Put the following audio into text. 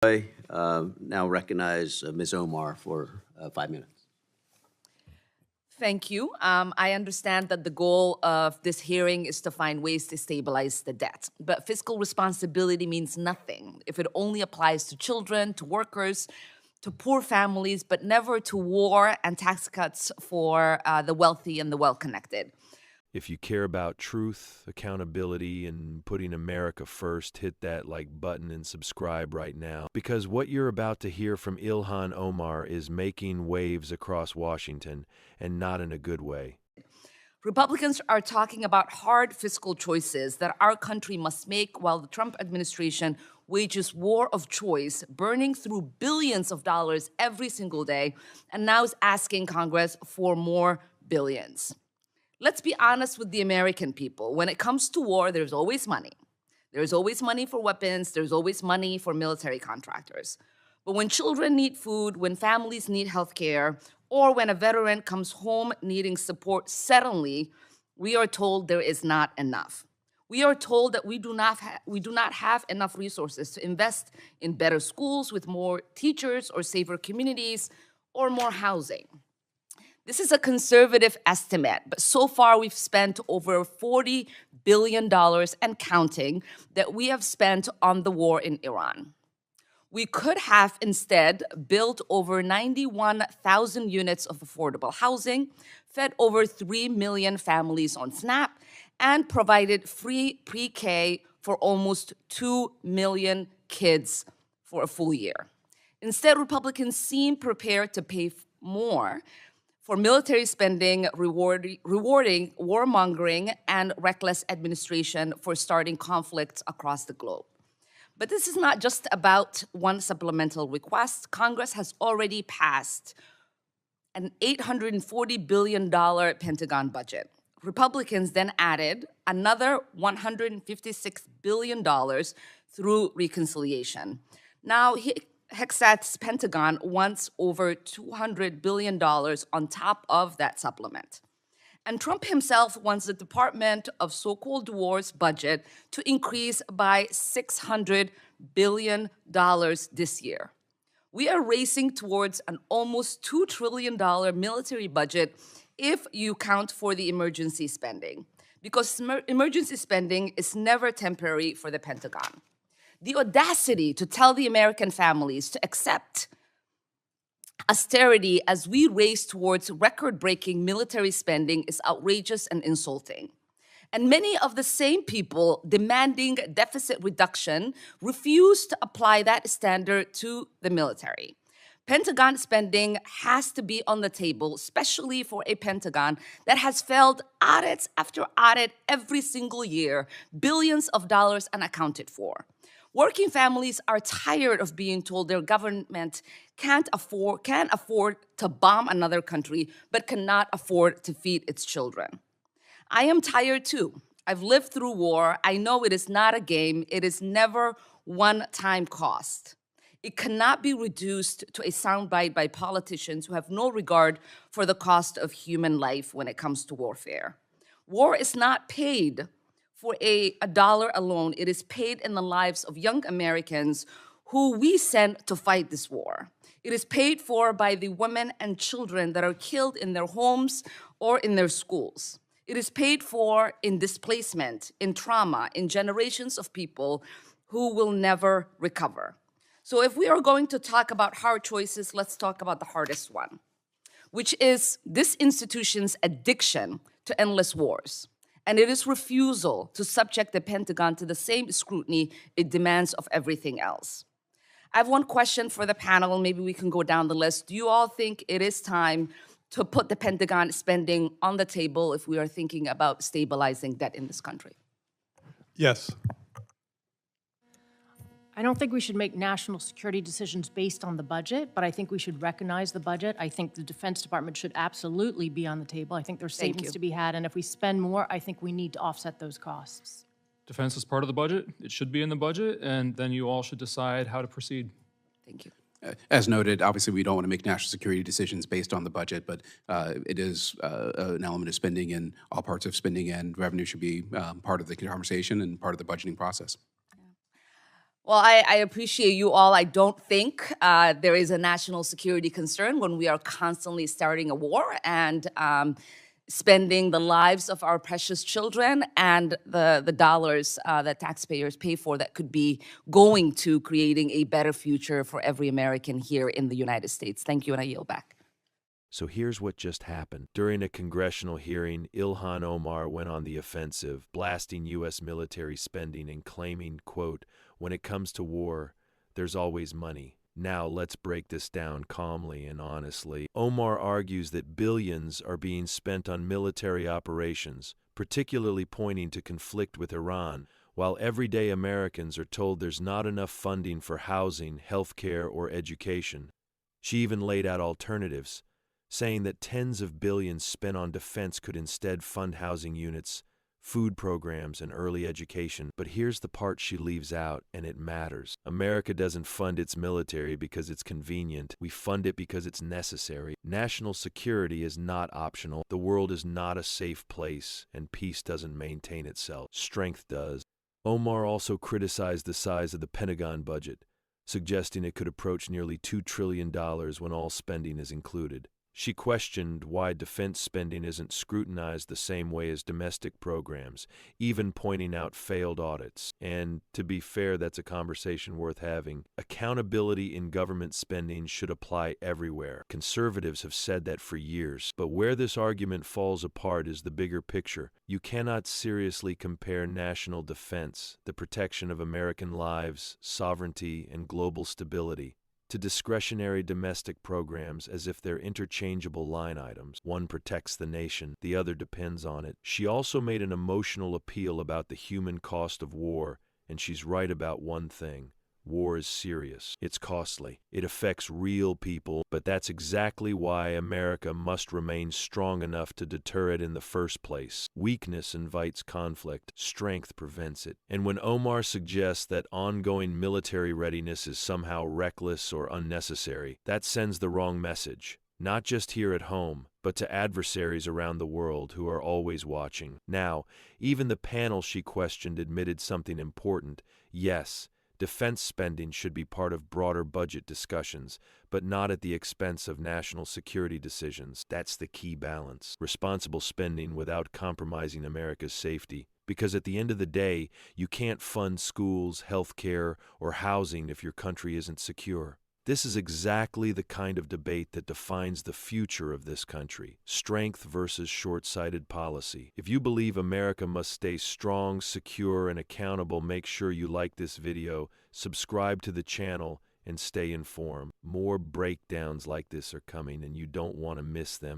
I now recognize Ms. Omar for 5 minutes. Thank you. I understand that the goal of this hearing is to find ways to stabilize the debt. But fiscal responsibility means nothing if it only applies to children, to workers, to poor families, but never to war and tax cuts for the wealthy and the well-connected. If you care about truth, accountability, and putting America first, hit that like button and subscribe right now. Because what you're about to hear from Ilhan Omar is making waves across Washington, and not in a good way. Republicans are talking about hard fiscal choices that our country must make while the Trump administration wages war of choice, burning through billions of dollars every single day, and now is asking Congress for more billions. Let's be honest with the American people. When it comes to war, there's always money. There's always money for weapons. There's always money for military contractors. But when children need food, when families need health care, or when a veteran comes home needing support suddenly, we are told there is not enough. We are told that we do not have enough resources to invest in better schools with more teachers or safer communities or more housing. This is a conservative estimate, but so far we've spent over $40 billion and counting that we have spent on the war in Iran. We could have instead built over 91,000 units of affordable housing, fed over 3 million families on SNAP, and provided free pre-K for almost 2 million kids for a full year. Instead, Republicans seem prepared to pay more for military spending, rewarding warmongering and reckless administration for starting conflicts across the globe. But this is not just about one supplemental request. Congress has already passed an $840 billion Pentagon budget. Republicans then added another $156 billion through reconciliation. Now, Hexat's Pentagon wants over $200 billion on top of that supplement. And Trump himself wants the Department of so-called War's budget to increase by $600 billion this year. We are racing towards an almost $2 trillion military budget if you count for the emergency spending, because emergency spending is never temporary for the Pentagon. The audacity to tell the American families to accept austerity as we race towards record-breaking military spending is outrageous and insulting. And many of the same people demanding deficit reduction refuse to apply that standard to the military. Pentagon spending has to be on the table, especially for a Pentagon that has failed audits after audit every single year, billions of dollars unaccounted for. Working families are tired of being told their government can afford to bomb another country, but cannot afford to feed its children. I am tired too. I've lived through war. I know it is not a game. It is never one-time cost. It cannot be reduced to a soundbite by politicians who have no regard for the cost of human life when it comes to warfare. War is not paid for a dollar alone. It is paid in the lives of young Americans who we sent to fight this war. It is paid for by the women and children that are killed in their homes or in their schools. It is paid for in displacement, in trauma, in generations of people who will never recover. So if we are going to talk about hard choices, let's talk about the hardest one, which is this institution's addiction to endless wars. And it is refusal to subject the Pentagon to the same scrutiny it demands of everything else. I have one question for the panel. Maybe we can go down the list. Do you all think it is time to put the Pentagon spending on the table if we are thinking about stabilizing debt in this country? Yes. I don't think we should make national security decisions based on the budget, but I think we should recognize the budget. I think the Defense Department should absolutely be on the table. I think there's savings to be had, and if we spend more, I think we need to offset those costs. Defense is part of the budget. It should be in the budget, and then you all should decide how to proceed. Thank you. As noted, obviously, we don't want to make national security decisions based on the budget, but it is an element of spending, and all parts of spending and revenue should be part of the conversation and part of the budgeting process. Well, I appreciate you all. I don't think there is a national security concern when we are constantly starting a war and spending the lives of our precious children and the dollars that taxpayers pay for that could be going to creating a better future for every American here in the United States. Thank you, and I yield back. So here's what just happened. During a congressional hearing, Ilhan Omar went on the offensive, blasting U.S. military spending and claiming, quote, "When it comes to war, there's always money." Now let's break this down calmly and honestly. Omar argues that billions are being spent on military operations, particularly pointing to conflict with Iran, while everyday Americans are told there's not enough funding for housing, healthcare, or education. She even laid out alternatives, saying that tens of billions spent on defense could instead fund housing units, food programs, and early education. But here's the part she leaves out, and it matters. America doesn't fund its military because it's convenient. We fund it because it's necessary. National security is not optional. The world is not a safe place, and peace doesn't maintain itself. Strength does. Omar also criticized the size of the Pentagon budget, suggesting it could approach nearly $2 trillion when all spending is included. She questioned why defense spending isn't scrutinized the same way as domestic programs, even pointing out failed audits. And to be fair, that's a conversation worth having. Accountability in government spending should apply everywhere. Conservatives have said that for years. But where this argument falls apart is the bigger picture. You cannot seriously compare national defense, the protection of American lives, sovereignty, and global stability, to discretionary domestic programs as if they're interchangeable line items. One protects the nation, the other depends on it. She also made an emotional appeal about the human cost of war, and she's right about one thing. War is serious. It's costly. It affects real people, but that's exactly why America must remain strong enough to deter it in the first place. Weakness invites conflict. Strength prevents it. And when Omar suggests that ongoing military readiness is somehow reckless or unnecessary, that sends the wrong message. Not just here at home, but to adversaries around the world who are always watching. Now, even the panel she questioned admitted something important. Yes, defense spending should be part of broader budget discussions, but not at the expense of national security decisions. That's the key balance. Responsible spending without compromising America's safety. Because at the end of the day, you can't fund schools, health care, or housing if your country isn't secure. This is exactly the kind of debate that defines the future of this country. Strength versus short-sighted policy. If you believe America must stay strong, secure, and accountable, make sure you like this video, subscribe to the channel, and stay informed. More breakdowns like this are coming, and you don't want to miss them.